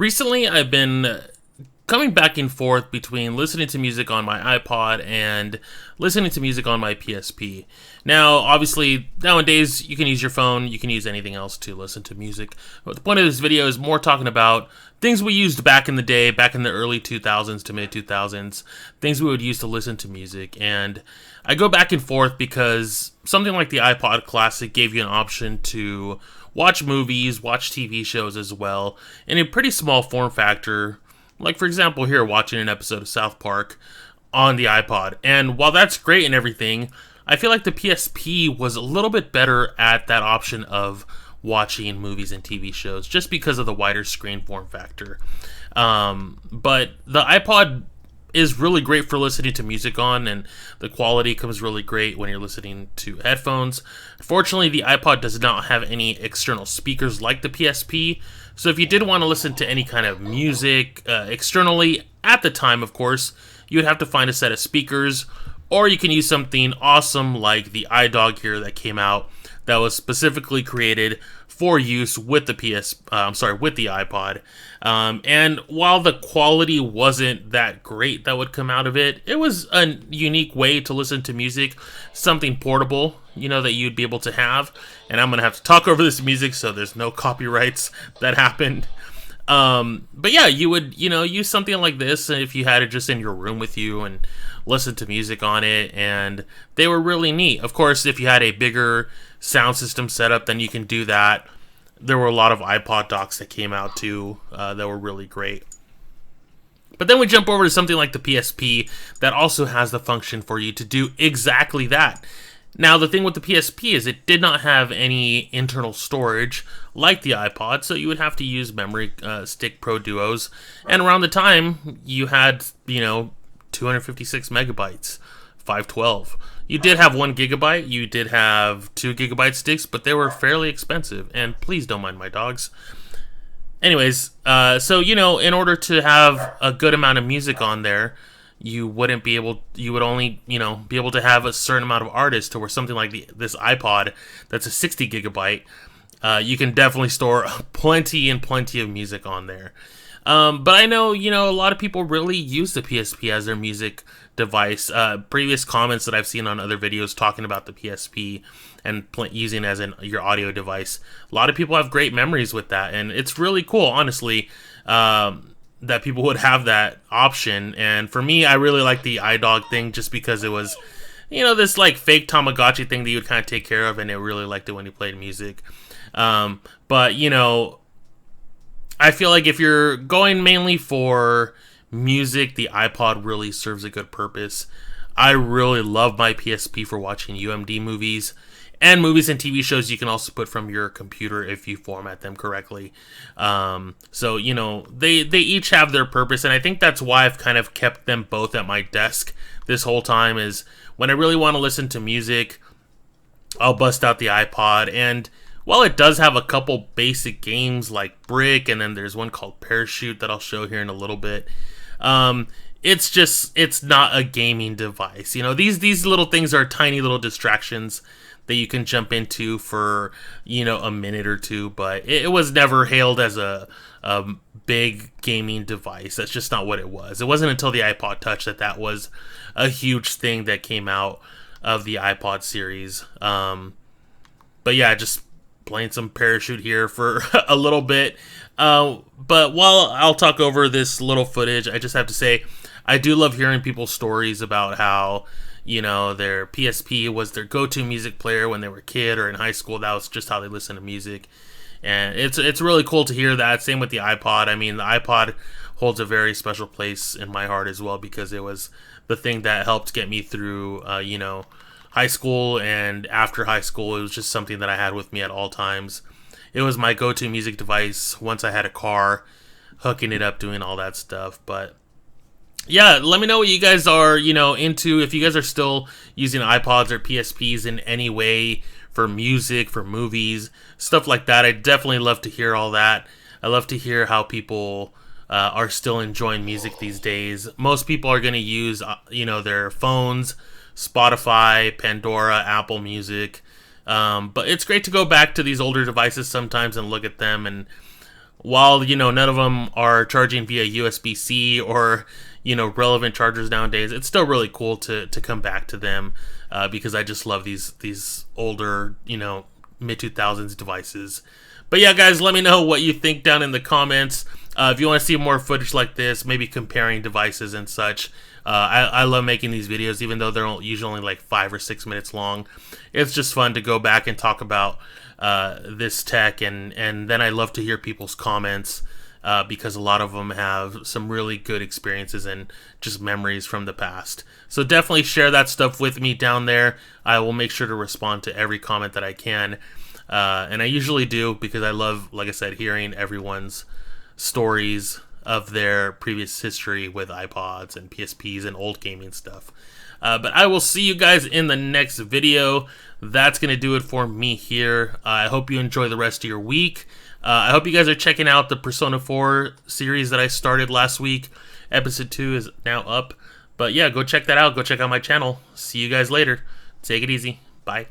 Recently, I've been coming back and forth between listening to music on my iPod and listening to music on my PSP. Now, obviously, nowadays you can use your phone, you can use anything else to listen to music. But the point of this video is more talking about things we used back in the day, back in the early 2000s to mid 2000s, things we would use to listen to music. And I go back and forth because something like the iPod Classic gave you an option to watch movies, watch TV shows as well, in a pretty small form factor. Like, for example, here, watching an episode of South Park on the iPod. And while that's great and everything, I feel like the PSP was a little bit better at that option of watching movies and TV shows, just because of the wider screen form factor. But the iPod is really great for listening to music on, and the quality comes really great when you're listening to headphones. Fortunately, the iPod does not have any external speakers like the PSP, so if you did want to listen to any kind of music externally, at the time, of course, you would have to find a set of speakers, or you can use something awesome like the iDog here that came out that was specifically created for use with the with the iPod. And while the quality wasn't that great that would come out of it, it was a unique way to listen to music, something portable, that you'd be able to have. And I'm gonna have to talk over this music, so there's no copyrights that happened. But yeah, you would, use something like this if you had it just in your room with you and listen to music on it, and they were really neat. Of course, if you had a bigger sound system setup, then you can do that. There were a lot of iPod docks that came out too that were really great. But then we jump over to something like the PSP that also has the function for you to do exactly that. Now, the thing with the PSP is it did not have any internal storage like the iPod, so you would have to use memory stick Pro Duos. And around the time, you had, 256 megabytes, 512. You did have 1 gigabyte, you did have 2 gigabyte sticks, but they were fairly expensive. And please don't mind my dogs. Anyways, so, in order to have a good amount of music on there, you would only, be able to have a certain amount of artists, to where something like this iPod that's a 60 gigabyte, you can definitely store plenty of music on there. But I know, a lot of people really use the PSP as their music device. Previous comments that I've seen on other videos talking about the PSP and using it as your audio device, a lot of people have great memories with that, and it's really cool, honestly, that people would have that option. And for me, I really like the iDog thing just because it was, this like fake Tamagotchi thing that you would kind of take care of, and I really liked it when you played music. But, I feel like if you're going mainly for music, the iPod really serves a good purpose. I really love my PSP for watching UMD movies, and movies and TV shows you can also put from your computer if you format them correctly. So, they each have their purpose, and I think that's why I've kind of kept them both at my desk this whole time, is when I really want to listen to music, I'll bust out the iPod. And while it does have a couple basic games like Brick, and then there's one called Parachute that I'll show here in a little bit, it's not a gaming device. These little things are tiny little distractions that you can jump into for, a minute or two, but it was never hailed as a big gaming device. That's just not what it was. It wasn't until the iPod Touch that was a huge thing that came out of the iPod series. But yeah, just playing some Parachute here for a little bit. But while I'll talk over this little footage, I just have to say, I do love hearing people's stories about how, their PSP was their go-to music player when they were a kid or in high school. That was just how they listened to music. And it's really cool to hear that. Same with the iPod. I mean, the iPod holds a very special place in my heart as well, because it was the thing that helped get me through, high school, and after high school. It was just something that I had with me at all times. It was my go-to music device once I had a car, hooking it up, doing all that stuff. But yeah, let me know what you guys are, into. If you guys are still using iPods or PSPs in any way for music, for movies, stuff like that. I'd definitely love to hear all that. I love to hear how people are still enjoying music these days. Most people are going to use, their phones, Spotify, Pandora, Apple Music. But it's great to go back to these older devices sometimes and look at them and while, none of them are charging via USB-C or, relevant chargers nowadays, it's still really cool to come back to them, because I just love these older, mid-2000s devices. But yeah, guys, let me know what you think down in the comments. If you want to see more footage like this, maybe comparing devices and such. I love making these videos, even though they're usually only like 5 or 6 minutes long. It's just fun to go back and talk about this tech, and then I love to hear people's comments, because a lot of them have some really good experiences and just memories from the past. So definitely share that stuff with me down there. I will make sure to respond to every comment that I can. And I usually do, because I love, like I said, hearing everyone's stories of their previous history with iPods and PSPs and old gaming stuff. But I will see you guys in the next video. That's going to do it for me here. I hope you enjoy the rest of your week. I hope you guys are checking out the Persona 4 series that I started last week. Episode 2 is now up. But yeah, go check that out. Go check out my channel. See you guys later. Take it easy. Bye.